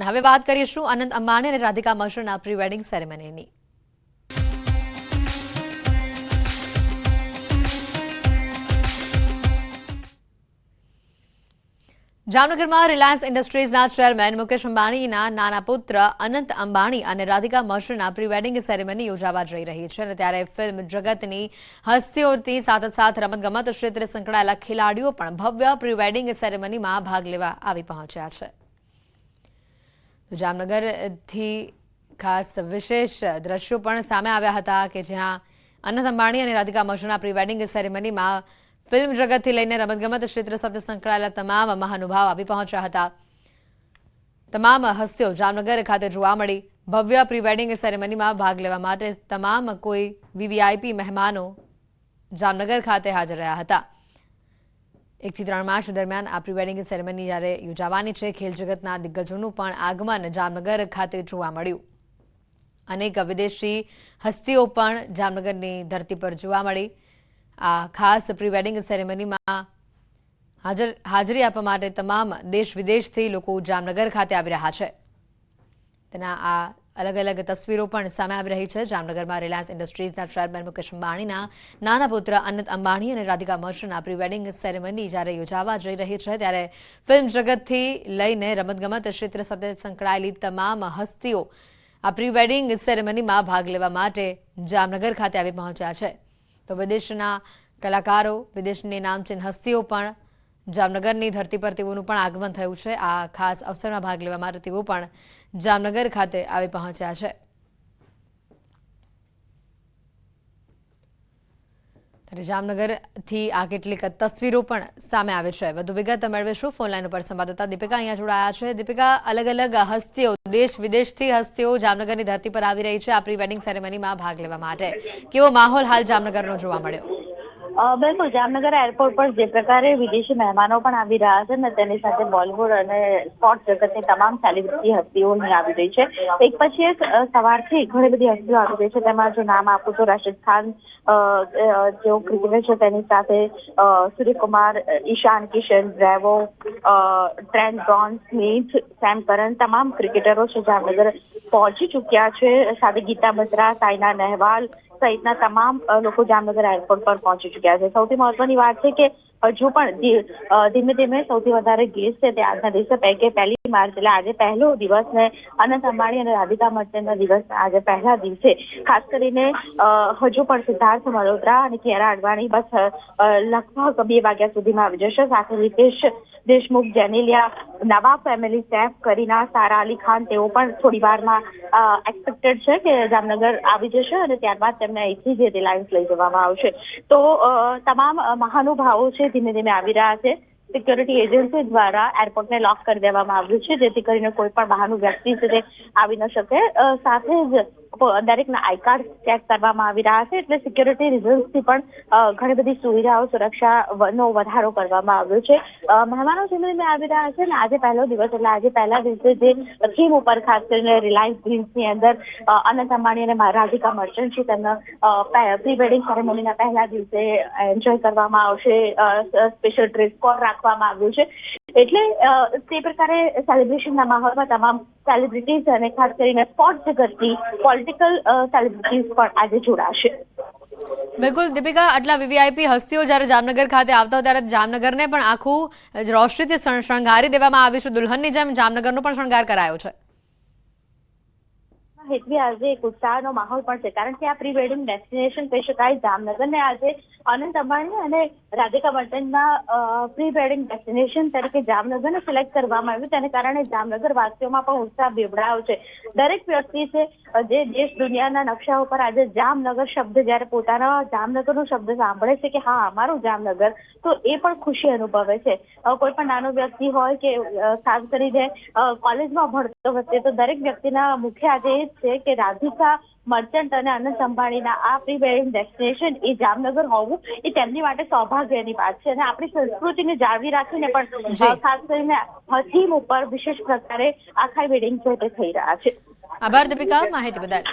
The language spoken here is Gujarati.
અને હવે વાત કરીશું અનંત અંબાણી અને રાધિકા મર્ચન્ટના પ્રી વેડિંગ સેરેમનીની। જામનગરમાં રિલાયન્સ ઇન્ડસ્ટ્રીઝના ચેરમેન મુકેશ અંબાણીના નાના પુત્ર અનંત અંબાણી અને રાધિકા મર્ચન્ટના પ્રી વેડિંગ સેરેમની યોજાવા જઈ રહી છે અને ત્યારે ફિલ્મ જગતની હસ્તીઓની સાથોસાથ રમતગમત ક્ષેત્રે સંકળાયેલા ખેલાડીઓ પણ ભવ્ય પ્રી વેડિંગ સેરેમનીમાં ભાગ લેવા આવી પહોંચ્યા છે। જામનગરથી ખાસ વિશેષ દ્રશ્યો પણ સામે આવ્યા હતા કે જ્યાં અનંત અંબાણી અને રાધિકા મર્ચન્ટના પ્રી વેડિંગ સેરેમનીમાં ફિલ્મ જગતથી લઈને રમતગમત ક્ષેત્ર સાથે સંકળાયેલા તમામ મહાનુભાવ આવી પહોંચ્યા હતા। તમામ હસ્તીઓ જામનગર ખાતે જોવા મળી। ભવ્ય પ્રી વેડિંગ સેરેમનીમાં ભાગ લેવા માટે તમામ કોઈ વીવીઆઈપી મહેમાનો જામનગર ખાતે હાજર રહ્યા હતા। 1 થી 3 માર્ચ દરમિયાન આ પ્રી વેડિંગ સેરેમની જ્યારે યોજાવાની છે, ખેલ જગતના દિગ્ગજોનું પણ આગમન જામનગર ખાતે જોવા મળ્યું। અનેક વિદેશી હસ્તીઓ પણ જામનગરની ધરતી પર જોવા મળી। આ ખાસ પ્રી વેડિંગ સેરેમનીમાં હાજરી આપવા માટે તમામ દેશ વિદેશથી લોકો જામનગર ખાતે આવી રહ્યા છે। તેના આ અલગ અલગ તસવીરો પણ સામે આવી રહી છે। જામનગરમાં રિલાયન્સ ઇન્ડસ્ટ્રીઝના ચેરમેન મુકેશ અંબાણીના નાના પુત્ર અનંત અંબાણી અને રાધિકા મર્ચન્ટના પ્રી વેડિંગ સેરેમની જ્યારે યોજાવા જઈ રહી છે, ત્યારે ફિલ્મ જગતથી લઈને રમતગમત ક્ષેત્ર સાથે સંકળાયેલી તમામ હસ્તીઓ આ પ્રી વેડિંગ સેરેમનીમાં ભાગ લેવા માટે જામનગર ખાતે આવી પહોંચ્યા છે। તો વિદેશના કલાકારો, વિદેશની નામચીન હસ્તીઓ પણ જામનગરની ધરતી પર તેઓનું પણ આગમન થયું છે। આ ખાસ અવસરમાં ભાગ લેવા માટે તેઓ પણ જામનગર ખાતે આવી પહોંચ્યા છે। ત્યારે જામનગરથી આ કેટલીક તસવીરો પણ સામે આવે છે। વધુ વિગત મેળવીશું ફોનલાઈન ઉપર સંવાદદાતા દીપિકા અહીંયા જોડાયા છે। દીપિકા, અલગ અલગ હસ્તીઓ, દેશ વિદેશથી હસ્તીઓ જામનગરની ધરતી પર આવી રહી છે આ પ્રી વેડિંગ સેરેમનીમાં ભાગ લેવા માટે। કેવો માહોલ હાલ જામનગરનો જોવા મળ્યો? બિલકુલ, જામનગર એરપોર્ટ પર જે પ્રકારે વિદેશી મહેમાનો પણ આવી રહ્યા છે ને તેની સાથે બોલિવૂડ અને સ્પોર્ટ્સ જગતની તમામ સેલિબ્રિટી હસ્તીઓ આવી રહી છે। એક પછી એક સવારથી ઘણી બધી હસ્તીઓ આવી રહી છે। તેમાં જો નામ આપું તો રાશિદ ખાન જેઓ ક્રિકેટર છે તેની સાથે Suryakumar, Ishan Kishan, Bravo, Trent Brown Smith, Sam Curran તમામ ક્રિકેટરો છે જામનગર પહોંચી ચૂક્યા છે। સાથે ગીતા બત્રા, સાયના નહેવાલ સહિતના તમામ લોકો જામનગર એરપોર્ટ પર પહોંચી ચૂક્યા છે। સૌથી મહત્વની વાત છે કે હજુ પણ ધીમે ધીમે સૌથી વધારે ગેસ્ટ છે તે આજના દિવસે પૈકી 1 માર્ચ એટલે આજે પહેલો દિવસ ને અનંત અંબાણી અને રાધિકા મર્ચન્ટના દિવસ આજે પહેલા દિવસે ખાસ કરીને હજુ પણ સિદ્ધાર્થ મલ્હોત્રા અને કિયારા અડવાણી બસ લગભગ 2 વાગ્યા સુધીમાં આવી જશે। સાથે રિતેશ દેશમુખ, જેનેલિયા, નવાબ ફેમિલી, સૈફ, કરીના, સારા અલી ખાન તેઓ પણ થોડી વારમાં એક્સપેક્ટેડ છે કે જામનગર આવી જશે અને ત્યારબાદ તેમને અહીંથી જે રિલાયન્સ લઈ જવામાં આવશે। તો તમામ મહાનુભાવો છે ધીમે ધીમે આવી રહ્યા છે। સિક્યોરિટી એજન્સી દ્વારા એરપોર્ટને લોક કરી દેવામાં આવ્યું છે જેથી કરીને કોઈ પણ બહારનું વ્યક્તિ છે તે આવી ન શકે। સાથે જ દરેકના આઈ કાર્ડ ચેક કરવામાં આવી રહ્યા છે એટલે સિક્યોરિટી રીઝન્સથી પણ ઘણી બધી સુવિધાઓ, સુરક્ષાનો વધારો કરવામાં આવ્યો છે। મહેમાનો ધીમે ધીમે આવી રહ્યા છે અને આજે પહેલો દિવસ એટલે આજે પહેલા દિવસે જે થીમ ઉપર ખાસ કરીને રિલાયન્સ ગ્રીન્સની અંદર અનંત અંબાણી અને રાધિકા મર્ચન્ટ છે તેમના પ્રી વેડિંગ સેરેમનીના પહેલા દિવસે એન્જોય કરવામાં આવશે। સ્પેશિયલ ડ્રેસ કોડ રાખવામાં આવ્યું છે એટલે તે પ્રકારે સેલિબ્રેશનના માહોલમાં તમામ સેલિબ્રિટીઝ અને ખાસ કરીને સ્પોર્ટ્સ જગતની પોલિટિકલ સેલિબ્રિટીઝ પણ આજે જોડાશે। બિલકુલ દીપિકા, આટલા વીવીઆઈપી હસ્તીઓ જ્યારે જામનગર ખાતે આવતા હોય ત્યારે જામનગરને પણ આખું રોશનીથી શણગારી દેવામાં આવ્યું છે। દુલ્હનની જેમ જામનગરનો પણ શણગાર કરાયો છે। હેતવી આજે એક ઉત્સાહનો માહોલ પણ છે કારણ કે આ પ્રી વેડિંગ ડેસ્ટિનેશન કહી શકાય જામનગરને આજે અનંત અંબાણી અને રાધિકા મર્ચન્ટના પ્રી વેડિંગ ડેસ્ટિનેશન તરીકે જામનગરને સિલેક્ટ કરવામાં આવ્યું। તેને કારણે જામનગર વાસીઓમાં પણ ઉત્સાહ બેવડાયો છે। દરેક વ્યક્તિ છે જે દેશ દુનિયાના નકશા ઉપર આજે જામનગર શબ્દ જ્યારે પોતાના જામનગરનો શબ્દ સાંભળે છે કે હા અમારું જામનગર, તો એ પણ ખુશી અનુભવે છે। કોઈ પણ નાનો વ્યક્તિ હોય કે ખાસ કરીને કોલેજમાં ભણતો હોય તો દરેક વ્યક્તિના મુખ્ય આજે એ છે કે રાધિકા મર્ચન્ટ અને અનંત અંબાણીના આ પ્રી વેડિંગ ડેસ્ટિનેશન એ જામનગર હોવું એ તેમની માટે સૌભાગ્યની વાત છે અને આપણી સંસ્કૃતિને જાળવી રાખીને પણ ખાસ કરીને થીમ ઉપર વિશેષ પ્રકારે આખા વેડિંગ છે તે થઈ રહ્યા છે। આભાર દીપિકા, માહિતી બદલ।